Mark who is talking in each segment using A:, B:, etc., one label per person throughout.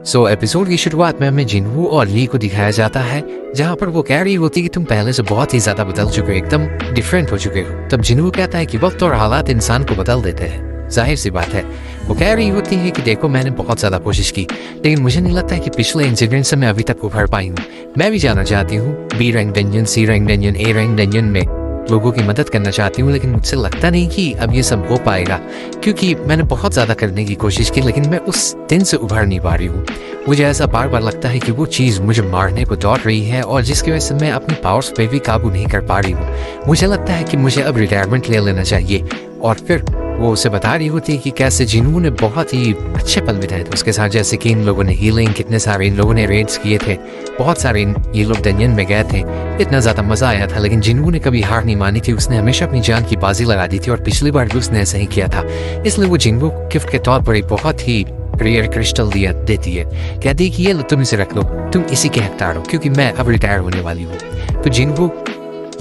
A: Episode की शुरुआत में हमें जिनवू और ली को दिखाया जाता है, जहाँ पर वो कह रही होती है कि तुम पहले से बहुत ही ज्यादा बदल चुके हो, एकदम डिफरेंट हो चुके हो। तब जिनवू कहता है कि वक्त और हालात इंसान को बदल देते हैं, जाहिर सी बात है। वो कह रही होती है कि देखो मैंने बहुत ज्यादा कोशिश की, लेकिन मुझे नहीं लगता है कि पिछले इंसिडेंट से मैं अभी तक उभर पाई हूँ। मैं भी जाना चाहती हूँ B rank dungeon, C rank dungeon, A rank dungeon में लोगों की मदद करना चाहती हूँ, लेकिन मुझसे लगता नहीं कि अब ये सब हो पाएगा, क्योंकि मैंने बहुत ज़्यादा करने की कोशिश की, लेकिन मैं उस दिन से उभर नहीं पा रही हूँ। मुझे ऐसा बार बार लगता है कि वो चीज़ मुझे मारने को दौड़ रही है और जिसकी वजह से मैं अपनी पावर्स पे भी काबू नहीं कर पा रही हूँ। मुझे लगता है कि मुझे अब रिटायरमेंट ले लेना चाहिए। और फिर वो उसे बता रही होती है कि कैसे जिनवू ने बहुत ही अच्छे पल बिताए थे उसके साथ, जैसे कि इन लोगों ने हीलिंग, कितने सारे इन लोगों ने रेड्स किए थे, बहुत सारे ये लोग डंजन में गए थे, इतना ज़्यादा मज़ा आया था। लेकिन जिनवू ने कभी हार नहीं मानी थी, उसने हमेशा अपनी जान की बाजी लगा दी थी और पिछली बार भी उसने ऐसा ही किया था। इसलिए वो जिनवू गिफ्ट के तौर पर एक बहुत ही रेयर क्रिस्टल देती है, कहती है कि ये लो तुम इसे रख लो, तुम इसी के हकदार हो, क्योंकि मैं अब रिटायर होने वाली हूँ। तो जिनवू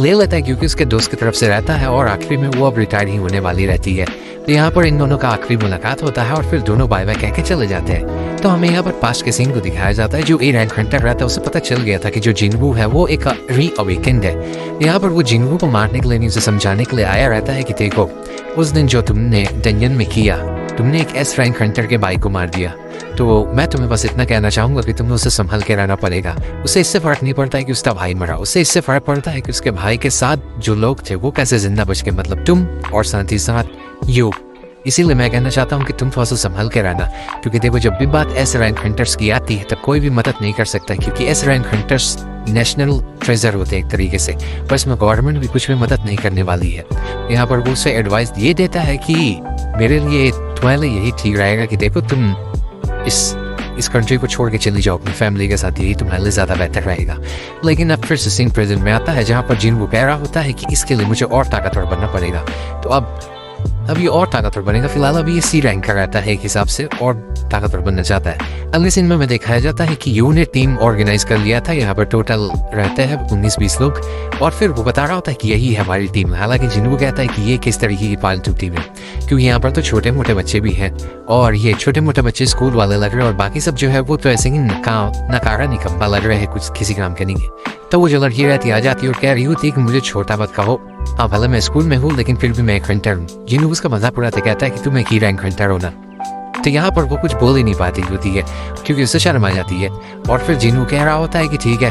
A: ले लेता है क्योंकि उसके दोस्त की तरफ से रहता है और आखिरी में वो अब रिटायर ही होने वाली रहती है। तो यहाँ पर इन दोनों का आखिरी मुलाकात होता है और फिर दोनों बाय बाय कह के चले जाते हैं। तो हमें यहाँ पर पास्ट के सीन को दिखाया जाता है। जो ए रैंक हंटर रहता है उसे पता चल गया था कि जो जिनवू है वो एक रीअवेकेंड है। यहाँ पर वो जिनवू को मारने के लिए नहीं, उसे समझाने के लिए आया रहता है कि देखो उस दिन जो तुमने डंजन में किया, तुमने एक एस रैंक हंटर के भाई को मार दिया, तो मैं तुम्हें बस इतना कहना चाहूँगा कि तुम्हें उसे संभल के रहना पड़ेगा। उसे इससे फ़र्क नहीं पड़ता है कि उसका भाई मरा, उसे इससे फ़र्क पड़ता है कि उसके भाई के साथ जो लोग थे वो कैसे जिंदा बच गए, मतलब तुम और साथ ही साथ यू। इसीलिए मैं कहना चाहता हूँ कि तुम थोड़ा सा संभल के रहना, क्योंकि देखो जब भी बात एस रैंक हंटर्स की आती है तब कोई भी मदद नहीं कर सकता, क्योंकि S rank hunters national treasure होते हैं एक तरीके से, पर इसमें गवर्नमेंट भी कुछ भी मदद नहीं करने वाली है। यहाँ पर वो उसे एडवाइस ये देता है कि मेरे लिए तुम्हारे लिए यही ठीक रहेगा कि देखो तुम इस कंट्री को छोड़ के चली जाओ अपनी फैमिली के साथ, यही तुम्हारे लिए ज़्यादा बेहतर रहेगा। लेकिन अब फिर से सीन प्रेजेंट में आता है जहाँ पर जिनवू कह रहा होता है कि इसके लिए मुझे और ताकतवर बनना पड़ेगा। तो अब ये और ताकतवर बनेगा। फिलहाल अभी ये सी रैंक का रहता है एक हिसाब से और ताकतवर बनना चाहता है। अगले सीन में दिखाया जाता है कि यू ने टीम ऑर्गेनाइज कर लिया था। यहाँ पर टोटल रहते हैं 19-20 लोग और फिर वो बता रहा होता है कि यही है हमारी टीम। हालांकि जिनवू कहता है कि ये किस तरीके की पालतू टीम है, क्योंकि यहाँ पर तो छोटे मोटे बच्चे भी हैं और ये छोटे मोटे बच्चे स्कूल वाले लग रहे हैं और बाकी सब जो है वो तो ऐसे ही नकारा निकम्मा लग रहे हैं, कुछ किसी काम के नहीं है। तो वो जो लड़की रहती आ जाती है और कह रही होती है कि मुझे छोटा मत कहो, हाँ भले मैं स्कूल में हूँ लेकिन फिर भी मैं एक हंटर हूँ। जिनवू उसका मजाक उड़ाते कहता है कि तुम एक ही रैंक हंटर हो ना। तो यहाँ पर वो कुछ बोल ही नहीं पाती होती है क्योंकि उससे शर्म आ जाती है। और फिर जिनवू कह रहा होता है कि ठीक है,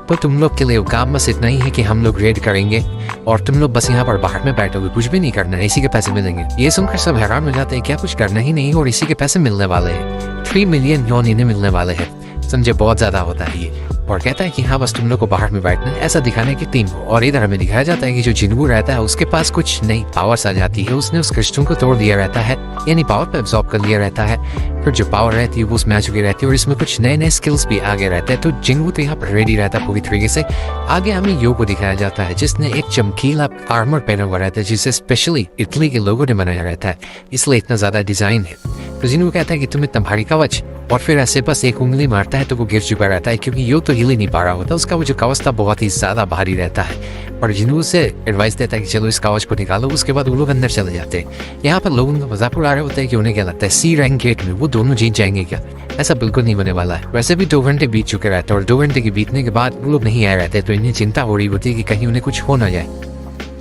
A: तो तुम लोग के लिए काम बस इतना ही है कि हम लोग रेड करेंगे और तुम लोग बस यहाँ पर बाहर में बैठोगे, कुछ भी नहीं करना है, इसी के पैसे मिलेंगे। ये सुनकर सब हैरान हो जाते हैं, क्या कुछ करना ही नहीं और इसी के पैसे मिलने वाले हैं, 3 मिलियन यौन इन्हें मिलने वाले हैं। समझे, बहुत ज्यादा होता है ये। और कहता है कि हाँ बस तुम लोग को बाहर में बैठना है, ऐसा दिखाने की टीम हो। और इधर हमें दिखाया जाता है कि जो जिनवू रहता है उसके पास कुछ नई पावर्स आ जाती है। उसने उस क्रिस्टल को तोड़ दिया रहता है, यानी पावर पे एब्जॉर्ब कर लिया रहता है। फिर जो पावर रहती है वो उसमें आ चुकी रहती है और इसमें कुछ नए नए स्किल्स भी आगे रहते हैं। तो जिनवू तो यहाँ पर रेडी रहता है पूरी तरीके से। आगे हमें यो को दिखाया जाता है जिसने एक चमकीला आर्मर पहना हुआ रहता है जिसे स्पेशली इटली के लोगों ने बनाया रहता है, इसलिए इतना ज्यादा डिजाइन है। तो जिनवू कहता है कि तुम इतना भारी कवच, और फिर ऐसे बस एक उंगली मारता है तो वो गिर चुका रहता है, क्योंकि यो तो हिल ही नहीं पा रहा होता। उसका वो जो कवच था बहुत ही ज्यादा भारी रहता है और जिनवू से एडवाइस देता है कि चलो इस कवच को निकालो। उसके बाद वो लोग अंदर चले जाते हैं। यहाँ पर लोग उनका मजाक उड़ा रहे होते हैं कि उन्हें क्या लगता है सी रैंक गेट में वो दोनों जीत जाएंगे क्या? ऐसा बिल्कुल नहीं होने वाला है। वैसे भी 2 घंटे बीत चुके रहते हैं और 2 घंटे के बीतने के बाद वो लोग नहीं आए रहते, तो इन्हें चिंता हो रही होती है कि कहीं उन्हें कुछ हो ना जाए।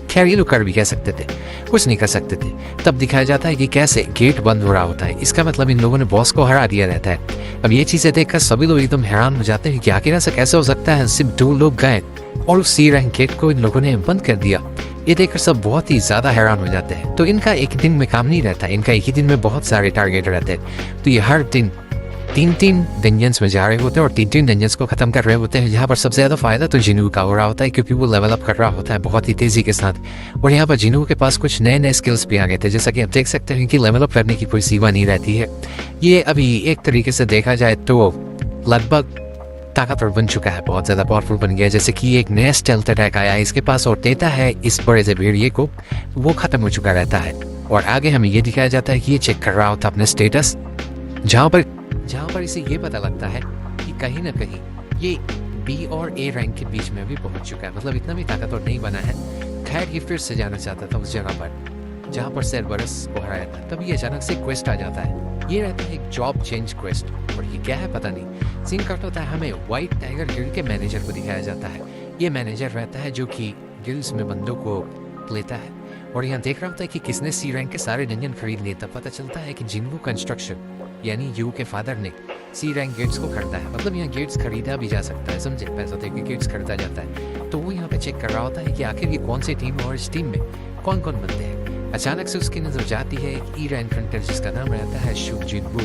A: खैर ये लोग कर भी कह सकते थे, कुछ नहीं कर सकते थे। तब दिखाया जाता है कि कैसे गेट बंद हो रहा होता है, इसका मतलब इन लोगों ने बॉस को हरा दिया रहता है। अब ये चीजें देखकर सभी लोग एकदम हैरान हो जाते हैं कि आखिर ऐसा कैसे हो सकता है, सिर्फ 2 लोग गए और उस सी रैंक गेट को इन लोगों ने बंद कर दिया। ये देखकर सब बहुत ही ज्यादा हैरान हो जाते हैं। तो इनका एक दिन में काम नहीं रहता, इनका एक ही दिन में बहुत सारे टारगेट रहते हैं। तो ये हर दिन 3-3 डंजन्स में जा रहे होते हैं और 3-3 डंजन्स को खत्म कर रहे होते हैं। यहाँ पर सबसे ज्यादा फायदा तो जिनवू का हो रहा होता है, क्योंकि वो लेवल अप कर रहा होता है बहुत ही तेजी के साथ। और यहाँ पर जिनवू के पास कुछ नए नए स्किल्स भी आ गए थे, जैसा कि आप देख सकते हैं कि लेवल अप करने की कोई सीमा नहीं रहती है। ये अभी एक तरीके से देखा जाए तो लगभग ताकतवर बन चुका है, बहुत ज्यादा पावरफुल बन गया। जैसे कि एक नया स्टेल्थ अटैक आया है इसके पास और देता है इस बड़े से भेड़िए को, वो खत्म हो चुका रहता है। और आगे हमें ये दिखाया जाता है कि ये चेक कर रहा होता अपने स्टेटस, जहाँ पर इसे ये पता लगता है कि कहीं ना कहीं ये बी और ए रैंक के बीच में भी पहुंच चुका है, मतलब इतना भी ताकतवर नहीं बना है। खैर ये फिर से जाना चाहता था उस जगह पर। जहाँ पर सेरबरस को हराया था, तभी अचानक से क्वेस्ट आ जाता है। ये रहता है एक जॉब चेंज क्वेस्ट, और ये क्या है पता नहीं। सीन कट होता है, हमें व्हाइट टाइगर गिल्ड के मैनेजर को दिखाया जाता है। ये मैनेजर रहता है जो कि गिल्ड्स में बंदों को लेता है, और यहाँ देख रहा होता है कि किसने सी रैंक के सारे डंजन खरीद लिए। तब पता चलता है कि जिन्वू कंस्ट्रक्शन यानी यू के फादर ने सी रैंक गेट्स को खरीदा है। मतलब यहाँ गेट्स खरीदा भी जा सकता है, समझे, पैसों दे के गेट्स खरीदा जाता है। तो वो यहाँ पे चेक कर रहा होता है कि आखिर ये कौन सी टीम है और इस टीम में कौन कौन बंदे हैं। अचानक से उसकी नजर जाती है एक ईरा इन्फेंटर जिसका नाम रहता है शू जिनवू,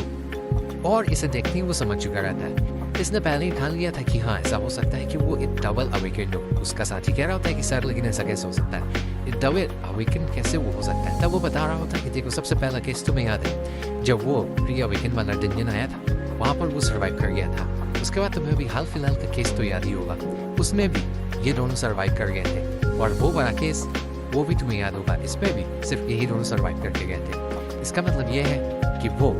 A: और इसे देखते ही वो समझ चुका रहता है। इसने पहले ही ठान लिया था कि हाँ ऐसा हो सकता है कि वो एक डबल अवेकेंड हो। उसका साथी कह रहा होता है कि सर लेकिन ऐसा कैसे हो सकता है, एक डबल अवेकेंड कैसे वो हो सकता है। तब वो बता रहा होता है कि देखो सबसे पहला केस तुम्हें याद है जब वो प्री अवेकेंड वाला डंजन आया था, वहाँ पर वो सर्वाइव कर गया था। उसके बाद तुम्हें अभी हाल फिलहाल का केस तो याद ही होगा, उसमें भी ये दोनों सर्वाइव कर गए थे, और वो बड़ा केस वो भी तुम्हें याद होगा, इसमें भी सिर्फ यही दोनों सर्वाइव करके गए थे। इसका मतलब ये है कि वो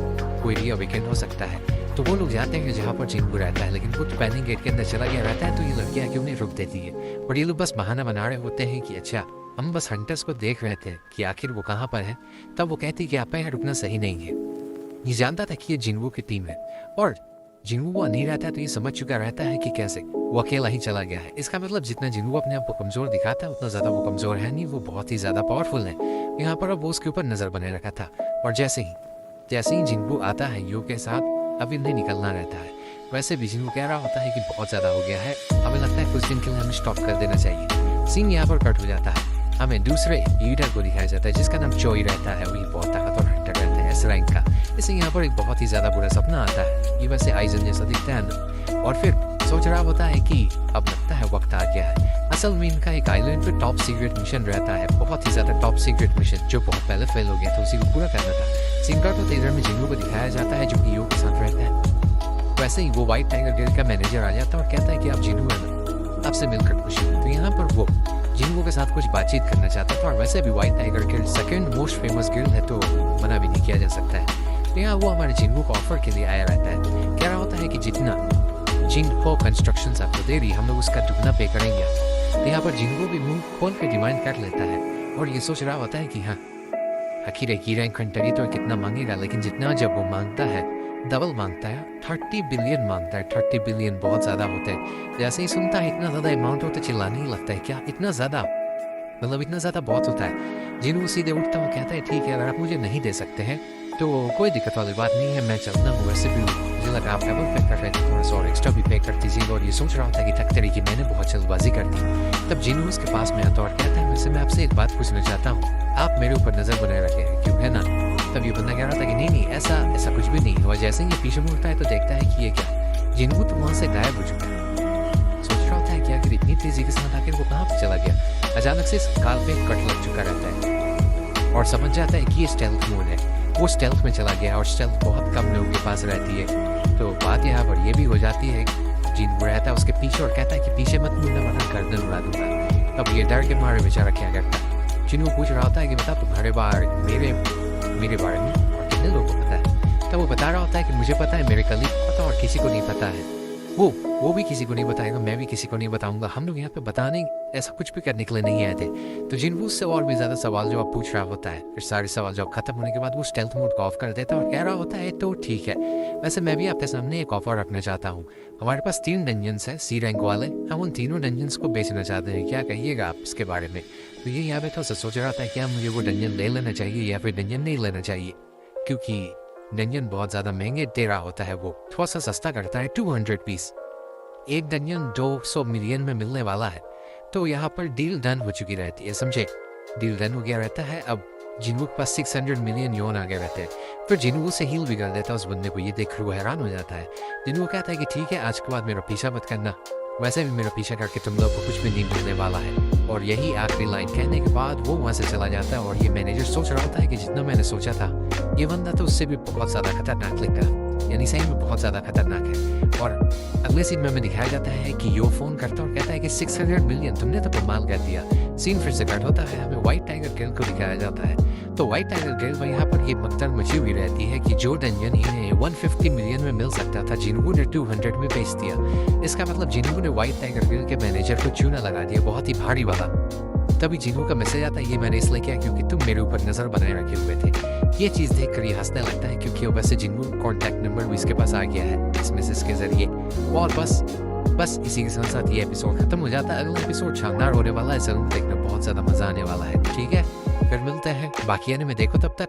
A: कोई री अवेकेंड हो सकता है। तो वो लोग जाते हैं जहाँ पर जिनवू रहता है, लेकिन वो पैनिंग गेट के अंदर चला गया रहता है। तो ये लड़कियाँ आके उन्हें रुक देती है, और ये लोग बस बहाना बना रहे होते हैं कि अच्छा हम बस हंटर्स को देख रहे थे कि आखिर वो कहाँ पर है। तब वो कहती है कि आपका यहाँ रुकना सही नहीं है। ये जानता था कि ये जिनवू की टीम है, और जिनवू वो नहीं रहता है तो ये समझ चुका रहता है कि कैसे वो अकेला ही चला गया है। इसका मतलब जितना जिनवू अपने आप को कमजोर दिखाता है उतना ज्यादा वो कमजोर है नहीं, वो बहुत ही ज्यादा पावरफुल है। यहाँ पर अब वो उसके ऊपर नजर बने रखा था, और जैसे ही जिनवू आता है यू के साथ, अब इन्हें निकलना रहता है। वैसे भी जिनवू कह रहा होता है कि बहुत ज्यादा हो गया है, हमें लगता है कुछ दिन के लिए हमें स्टॉप कर देना चाहिए। सीन यहाँ पर कट हो जाता है, हमें दूसरे लीडर को दिखाया जाता है जिसका नाम चोई रहता है। वही बहुत ताकतवर हंटर रहता है एस रैंक का। इसे यहाँ पर एक बहुत ही ज्यादा बुरा सपना आता है, ये वैसे आइजन जैसा दिखता है ना, और फिर सोच रहा होता है कि अब लगता है वक्त आ गया है। असल में इनका एक आइलैंड पे टॉप सीक्रेट मिशन रहता है, बहुत ही ज्यादा टॉप सीक्रेट मिशन जो बहुत पहले फेल हो गया था, उसी को पूरा करना था। सिंगर तो तेजर में जिनवू को दिखाया जाता है जो कि यू के साथ रहता है। वैसे ही वो व्हाइट टाइगर गिल्ड का मैनेजर आ जाता है और कहता है कि आप जिनवू है ना, आपसे मिलकर खुशी हुई। तो यहाँ पर वो जिनवू के साथ कुछ बातचीत करना चाहता था, और वैसे भी white tiger guild second most famous guild है, तो मना भी नहीं किया जा सकता है। तो यहाँ वो हमारे जिनवू को ऑफर के लिए आया रहता है, कह रहा होता है कि जितना जिनवू कंस्ट्रक्शन आपको दे रही हम लोग उसका दुगना पे करेंगे। तो यहाँ पर जिनवू भी मुंह खोल के डिमांड कर लेता है, और ये सोच रहा होता है कि हाँ आखिर एक हीरा कंट्री तो कितना मांगेगा, लेकिन जितना जब वो मांगता है डबल मांगता है, 30 बिलियन मांगता है। 30 बिलियन बहुत ज्यादा होता है। जैसे ही सुनता है इतना ज्यादा अमाउंट होता है चिल्लाने ही लगता है, क्या इतना ज्यादा, मतलब इतना ज्यादा बहुत होता है। जिनवू सीधे उठता हुआ कहता है ठीक है अगर आप मुझे नहीं दे सकते हैं तो कोई दिक्कत वाली बात नहीं है, मैं चलता हूँ। वैसे भी मुझे लगा आप डबल पे कर रहे थे, थोड़ा सा और एक्स्ट्रा भी पे कर दीजिएगा। और ये सोच रहा होता है कि ठक की मैंने बहुत जल्दबाजी कर दी। तब जिनवू उसके पास में आता और कहता है वैसे मैं आपसे एक बात पूछना चाहता हूँ, आप मेरे ऊपर नजर बनाए रखे हैं क्यों, है ना। तब ये बंदा कह रहा था कि नहीं ऐसा कुछ भी नहीं। और जैसे ही ये पीछे मुड़ता है तो देखता है कि ये क्या, जिनवू तो वहां से गायब हो चुका है। सोच रहा होता है कि आखिर इतनी तेजी के साथ आखिर वो कहाँ पे चला गया। अचानक से इस काल पे कट लग चुका रहता है, और समझ जाता है कि ये स्टेल्थ मोड है। वो स्टेल्थ में चला गया, और स्टेल्थ बहुत कम लोगों के पास रहती है। तो बात यहाँ पर ये भी हो जाती है, जिनवू रहता है उसके पीछे और कहता है कि पीछे मत मुड़ना वरना गर्दन उड़ा दूंगा। तब ये डर के मारे बेचारा क्या करता है, जिनवू पूछ रहा होता है कि बता तुम्हारे बारे मेरे बारे में और कितने लोगों को पता है। तब वो बता रहा होता है कि मुझे पता है, मेरे कलीग को पता और किसी को नहीं पता है। वो भी किसी को नहीं बताएगा, मैं भी किसी को नहीं बताऊंगा। हम लोग यहाँ पे बताने ऐसा कुछ भी करने के लिए नहीं आए थे। तो जिनवू से और भी ज्यादा सवाल जवाब पूछ रहा होता है। फिर सारे सवाल जवाब खत्म होने के बाद वो स्टेल्थ मोड को ऑफ कर देता है और कह रहा होता है तो ठीक है, वैसे मैं भी आपके सामने एक ऑफर रखना चाहता हूँ। हमारे पास 3 डंजन्स है सी रैंक वाले, हम उन तीनों डंजन्स को बेचना चाहते हैं, क्या कहिएगा आप इसके बारे में। तो ये यहाँ पे थोड़ा सा सोच रहा था क्या मुझे वो डंजन ले लेना चाहिए या फिर डंजन नहीं लेना चाहिए, क्योंकि डंजन बहुत ज्यादा महंगे दे रहा होता है। वो थोड़ा सा सस्ता करता है 200 पीस, एक डंजन 200 मिलियन में मिलने वाला है। तो यहाँ पर डील डन हो चुकी रहती है, समझे, डील डन हो गया रहता है। अब जिनवू के पास 600 मिलियन योन आ गए रहते हैं। फिर जिनवू से हील भी कर देता है उस बंदे को। ये देख वो हैरान हो जाता है। जिनवू कहता है कि ठीक है आज के बाद मेरा पीछा मत करना, वैसे भी मेरा पीछा करके तुम लोग को कुछ भी नहीं मिलने वाला है। और यही आखिरी लाइन कहने के बाद वो वहाँ से चला जाता है। और ये मैनेजर सोच रहा होता है कि जितना मैंने सोचा था ये बंदा तो उससे भी बहुत ज़्यादा खतरनाक लगता है, यानी सही में बहुत ज़्यादा खतरनाक है। और अगले सीन में हमें दिखाया जाता है कि यो फोन करता है और कहता है कि 600 मिलियन तुमने तो कमाल कर दिया। सीन फिर से कट होता है, हमें व्हाइट टाइगर गिल्ड को दिखाया जाता है। तो व्हाइट टाइगर गिल्ड में यहाँ पर ये मकदर मची हुई रहती है कि जो डंजन इन्हें 150 मिलियन में मिल सकता था जिनवू ने 200 में बेच दिया। इसका मतलब जिनवू ने व्हाइट टाइगर गिल्ड के मैनेजर को चूना लगा दिया, बहुत ही भारी वाला। तभी जिन्हों का मैसेज आता है, ये मैंने इसलिए किया क्योंकि तुम मेरे ऊपर नजर बनाए रखे हुए थे। ये चीज देख कर ये हंसने लगता है क्योंकि वैसे जिन्हों कॉन्टैक्ट नंबर भी इसके पास आ गया है इस मैसेज के जरिए। और बस इसी के साथ साथ ये एपिसोड खत्म हो जाता है। अगला एपिसोड शानदार होने वाला है, जरूर देखना, बहुत ज्यादा मजा आने वाला है। ठीक है, फिर मिलते हैं, बाकी एनिमे देखो तब तक।